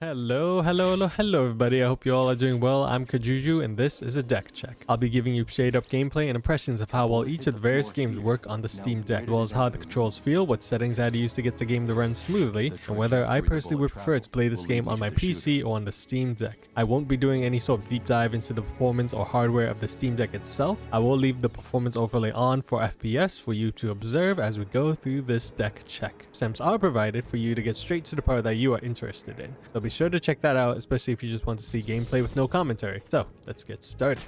Hello everybody. I hope you all are doing well. I'm Kajuju and this is a deck check. I'll be giving you straight up gameplay and impressions of how well each of the various games work on the Steam Deck, as well as how the controls feel, what settings I had to use to get the game to run smoothly, and whether I personally would prefer to play this game on my PC or on the Steam Deck. I won't be doing any sort of deep dive into the performance or hardware of the Steam Deck itself. I will leave the performance overlay on for FPS for you to observe as we go through this deck check. Stamps are provided for you to get straight to the part that you are interested in, so be sure to check that out, especially if you just want to see gameplay with no commentary. So let's get started.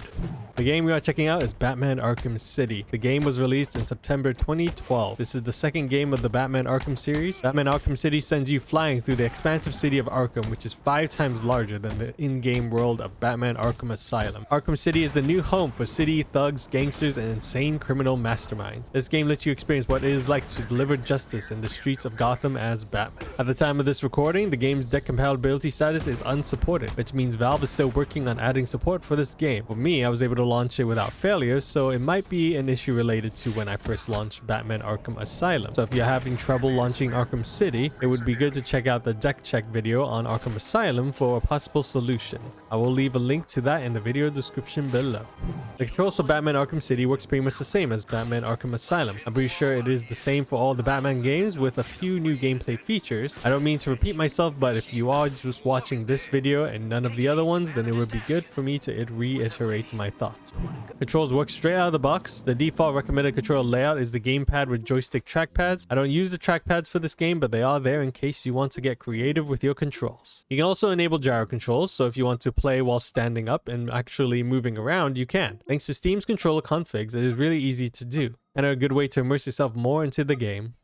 The game we are checking out is Batman Arkham City. The game was released in September 2012. This is the second game of the Batman Arkham series. Batman Arkham City sends you flying through the expansive city of Arkham, which is 5 times larger than the in-game world of Batman Arkham Asylum. Arkham City is the new home for city thugs, gangsters, and insane criminal masterminds. This game lets you experience what it is like to deliver justice in the streets of Gotham as Batman. At the time of this recording, the game's deck compatibility status is unsupported, which means Valve is still working on adding support for this game. For me, I was able to launch it without failure, so it might be an issue related to when I first launched Batman Arkham Asylum. So if you're having trouble launching Arkham City, it would be good to check out the deck check video on Arkham Asylum for a possible solution. I will leave a link to that in the video description below. The controls for Batman Arkham City works pretty much the same as Batman Arkham Asylum. I'm pretty sure it is the same for all the Batman games with a few new gameplay features. I don't mean to repeat myself, but if you are just watching this video and none of the other ones, then it would be good for me to reiterate my thoughts. Controls work straight out of the box. The default recommended controller layout is the gamepad with joystick trackpads. I don't use the trackpads for this game, but they are there in case you want to get creative with your controls. You can also enable gyro controls, so if you want to play while standing up and actually moving around, you can. Thanks to Steam's controller configs, it is really easy to do, and a good way to immerse yourself more into the game.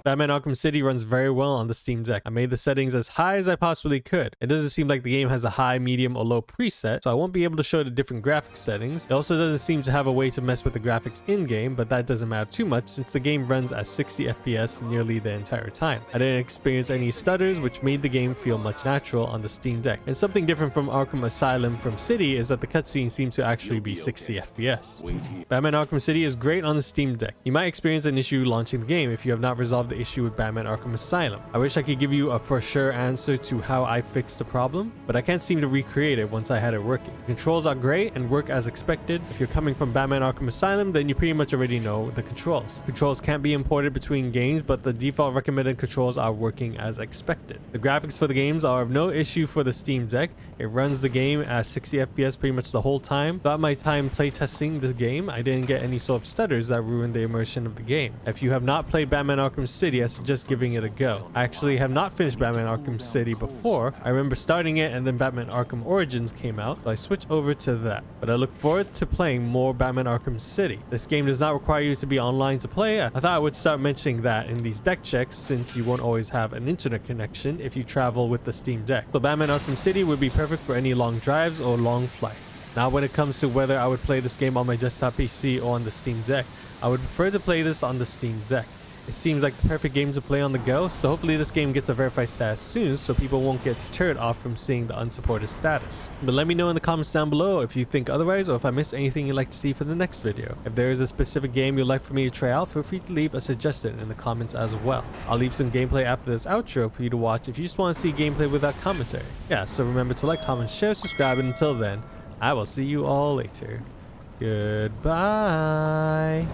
Batman Arkham City runs very well on the Steam Deck. I made the settings as high as I possibly could. It doesn't seem like the game has a high, medium, or low preset, so I won't be able to show the different graphics settings. It also doesn't seem to have a way to mess with the graphics in-game, but that doesn't matter too much since the game runs at 60 FPS nearly the entire time. I didn't experience any stutters, which made the game feel much natural on the Steam Deck. And something different from Arkham Asylum from City is that the cutscenes seem to actually be 60 FPS. Batman Arkham City is great on the Steam Deck. You might experience an issue launching the game if you have not resolved the issue with Batman Arkham Asylum. I wish I could give you a for sure answer to how I fixed the problem, but I can't seem to recreate it once I had it working. The controls are great and work as expected. If you're coming from Batman Arkham Asylum, then you pretty much already know the controls. Controls can't be imported between games, but the default recommended controls are working as expected. The graphics for the games are of no issue for the Steam Deck. It runs the game at 60 FPS pretty much the whole time. Throughout my time playtesting the game, I didn't get any sort of stutters that ruined the immersion of the game. If you have not played Batman Arkham City, I suggest giving it a go. I actually have not finished Batman Arkham City before. I remember starting it and then Batman Arkham Origins came out, so I switched over to that. But I look forward to playing more Batman Arkham City. This game does not require you to be online to play. I thought I would start mentioning that in these deck checks since you won't always have an internet connection if you travel with the Steam Deck. So Batman Arkham City would be perfect for any long drives or long flights. Now when it comes to whether I would play this game on my desktop PC or on the Steam Deck, I would prefer to play this on the Steam Deck. It seems like the perfect game to play on the go, so hopefully this game gets a verified status soon so people won't get deterred off from seeing the unsupported status. But let me know in the comments down below if you think otherwise or if I missed anything you'd like to see for the next video. If there is a specific game you'd like for me to try out, feel free to leave a suggestion in the comments as well. I'll leave some gameplay after this outro for you to watch if you just want to see gameplay without commentary. Yeah, so remember to like, comment, share, subscribe, and until then, I will see you all later. Goodbye.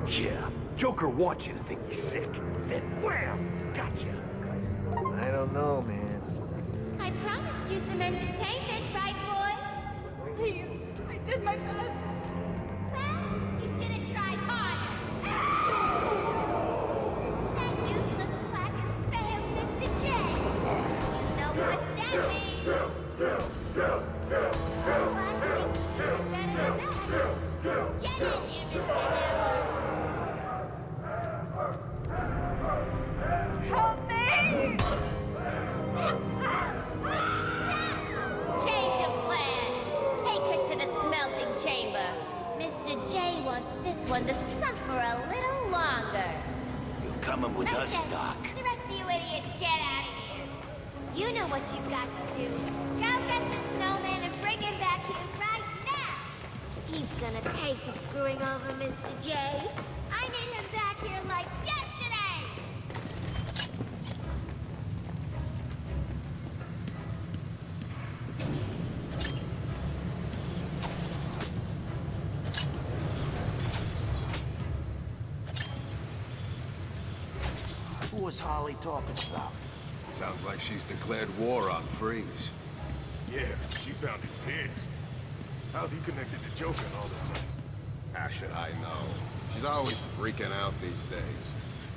Yeah, Joker wants you to think he's sick. Then wham! Gotcha. I don't know, man. I promised you some entertainment, right, boys? Please, I did my best. Well, you should have tried harder. That useless plaque has failed, Mr. J. You know what that means. Oh, I think you can do better than that. Get in here, Mr. Hammer. Help me! Change of plan. Mr. J wants this one to suffer a little longer. You're coming with us, Okay, Doc. the rest of you idiots, get out of here. You know what you've got to do. Go get the snowman and bring him back here right now. He's gonna pay for screwing over Mr. J. I need him back here like yesterday. Who was Harley talking about? Sounds like she's declared war on Freeze. Yeah, she sounded pissed. How's he connected to Joker and all this mess? How should I know? She's always freaking out these days.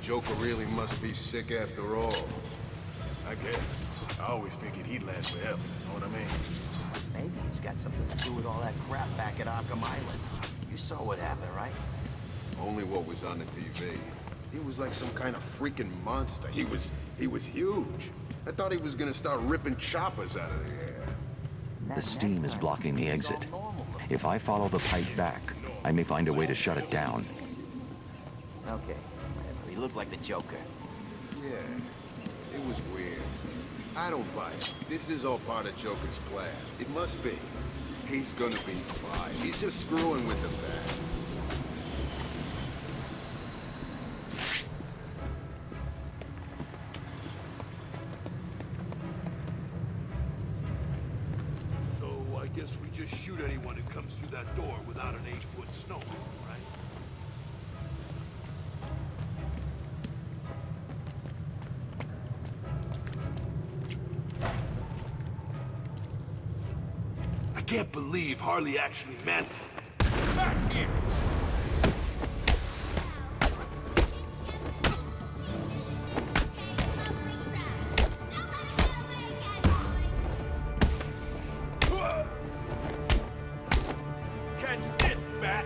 Joker really must be sick after all. I guess. I always figured he'd last forever, know what I mean? Maybe it's got something to do with all that crap back at Arkham Island. You saw what happened, right? Only what was on the TV. He was like some kind of freaking monster. He was huge. I thought he was gonna start ripping choppers out of the air. The steam is blocking the exit. If I follow the pipe back, I may find a way to shut it down. Okay. He looked like the Joker. Yeah, it was weird. I don't buy it. This is all part of Joker's plan. It must be. He's gonna be fine. He's just screwing with the bad. So I guess we just shoot anyone who comes through that door without an 8-foot snowman, right? I can't believe Harley actually meant it. Matt's here! Catch this, Bat!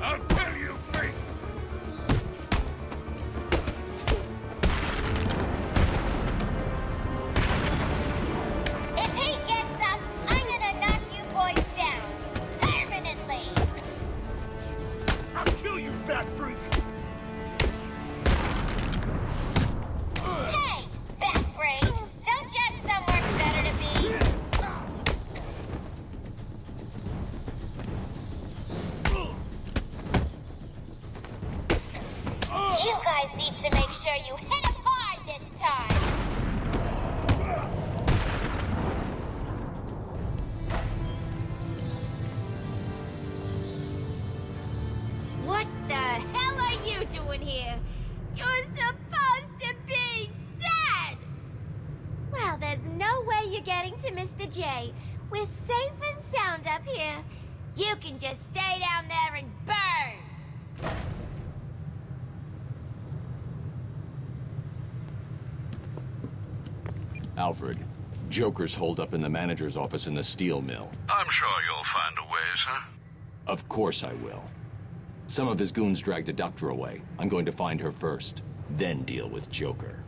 I'll tell you, mate! If he gets up, I'm gonna knock you boys down. Permanently. I'll kill you, Bat Freak! Hey, back brain. Don't you have somewhere better to be? You guys need to make sure you hit him hard this time. What the hell are you doing here? You're supposed to be dead! Well, there's no way you're getting to Mr. J. We're safe and sound up here. You can just stay down there and burn! Alfred, Joker's holed up in the manager's office in the steel mill. I'm sure you'll find a way, sir. Of course I will. Some of his goons dragged a doctor away. I'm going to find her first, then deal with Joker.